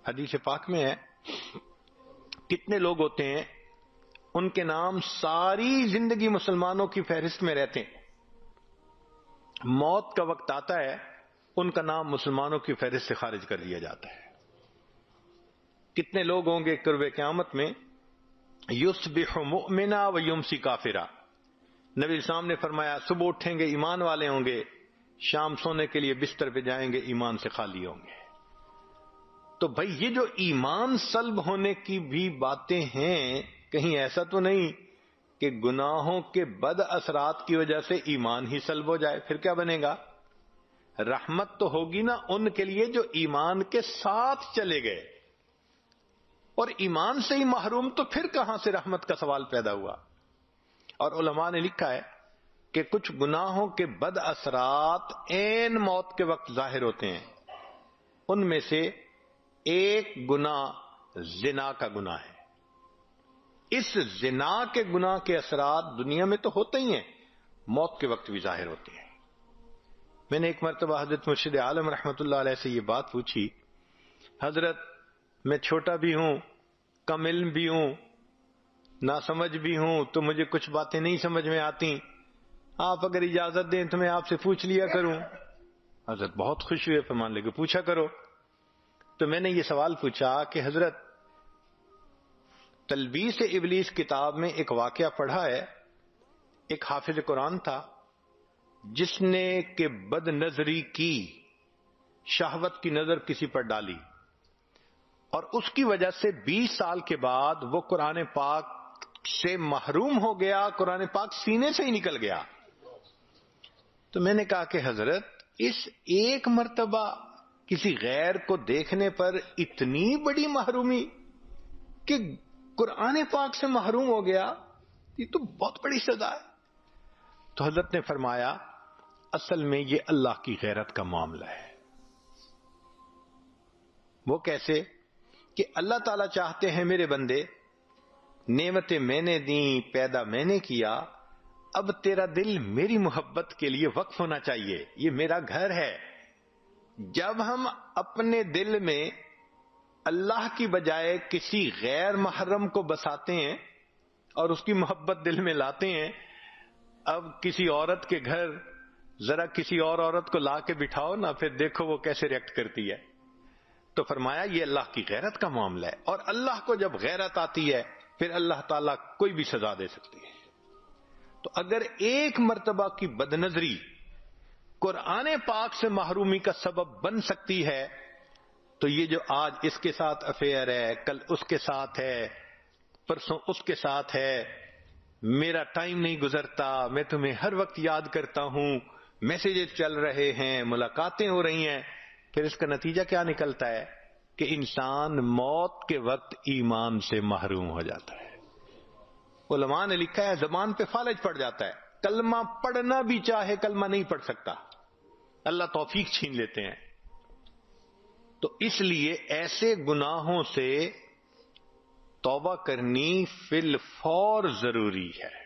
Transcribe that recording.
حدیث پاک میں ہے کتنے لوگ ہوتے ہیں ان کے نام ساری زندگی مسلمانوں کی فہرست میں رہتے ہیں، موت کا وقت آتا ہے ان کا نام مسلمانوں کی فہرست سے خارج کر دیا جاتا ہے۔ کتنے لوگ ہوں گے قرب قیامت میں یصبح مؤمنا و یمسی کافرا، نبی اسلام نے فرمایا صبح اٹھیں گے ایمان والے ہوں گے، شام سونے کے لیے بستر پہ جائیں گے ایمان سے خالی ہوں گے۔ تو بھائی یہ جو ایمان سلب ہونے کی بھی باتیں ہیں، کہیں ایسا تو نہیں کہ گناہوں کے بد اثرات کی وجہ سے ایمان ہی سلب ہو جائے، پھر کیا بنے گا؟ رحمت تو ہوگی نا ان کے لیے جو ایمان کے ساتھ چلے گئے، اور ایمان سے ہی محروم تو پھر کہاں سے رحمت کا سوال پیدا ہوا؟ اور علماء نے لکھا ہے کہ کچھ گناہوں کے بد اثرات عین موت کے وقت ظاہر ہوتے ہیں، ان میں سے ایک گناہ زنا کا گناہ ہے۔ اس زنا کے گناہ کے اثرات دنیا میں تو ہوتے ہی ہیں، موت کے وقت بھی ظاہر ہوتے ہیں۔ میں نے ایک مرتبہ حضرت مرشد عالم رحمت اللہ علیہ سے یہ بات پوچھی، حضرت میں چھوٹا بھی ہوں، کم علم بھی ہوں، ناسمجھ بھی ہوں، تو مجھے کچھ باتیں نہیں سمجھ میں آتی، آپ اگر اجازت دیں تو میں آپ سے پوچھ لیا کروں۔ حضرت بہت خوش ہوئے، فرمان لگے پوچھا کرو۔ تو میں نے یہ سوال پوچھا کہ حضرت تلبیس ابلیس کتاب میں ایک واقعہ پڑھا ہے، ایک حافظ قرآن تھا جس نے کہ بد نظری کی، شہوت کی نظر کسی پر ڈالی، اور اس کی وجہ سے 20 سال کے بعد وہ قرآن پاک سے محروم ہو گیا، قرآن پاک سینے سے ہی نکل گیا۔ تو میں نے کہا کہ حضرت اس ایک مرتبہ کسی غیر کو دیکھنے پر اتنی بڑی محرومی کہ قرآن پاک سے محروم ہو گیا، یہ تو بہت بڑی سزا ہے۔ تو حضرت نے فرمایا اصل میں یہ اللہ کی غیرت کا معاملہ ہے۔ وہ کیسے؟ کہ اللہ تعالیٰ چاہتے ہیں میرے بندے، نعمتیں میں نے دیں، پیدا میں نے کیا، اب تیرا دل میری محبت کے لیے وقف ہونا چاہیے، یہ میرا گھر ہے۔ جب ہم اپنے دل میں اللہ کی بجائے کسی غیر محرم کو بساتے ہیں اور اس کی محبت دل میں لاتے ہیں، اب کسی عورت کے گھر ذرا کسی اور عورت کو لا کے بٹھاؤ نا، پھر دیکھو وہ کیسے ریئیکٹ کرتی ہے۔ تو فرمایا یہ اللہ کی غیرت کا معاملہ ہے، اور اللہ کو جب غیرت آتی ہے پھر اللہ تعالیٰ کوئی بھی سزا دے سکتی ہے۔ تو اگر ایک مرتبہ کی بدنظری قرآن پاک سے محرومی کا سبب بن سکتی ہے، تو یہ جو آج اس کے ساتھ افیئر ہے، کل اس کے ساتھ ہے، پرسوں اس کے ساتھ ہے، میرا ٹائم نہیں گزرتا، میں تمہیں ہر وقت یاد کرتا ہوں، میسیجز چل رہے ہیں، ملاقاتیں ہو رہی ہیں، پھر اس کا نتیجہ کیا نکلتا ہے کہ انسان موت کے وقت ایمان سے محروم ہو جاتا ہے۔ علماء نے لکھا ہے زبان پہ فالج پڑ جاتا ہے، کلمہ پڑھنا بھی چاہے کلمہ نہیں پڑھ سکتا، اللہ توفیق چھین لیتے ہیں۔ تو اس لیے ایسے گناہوں سے توبہ کرنی فی الفور ضروری ہے۔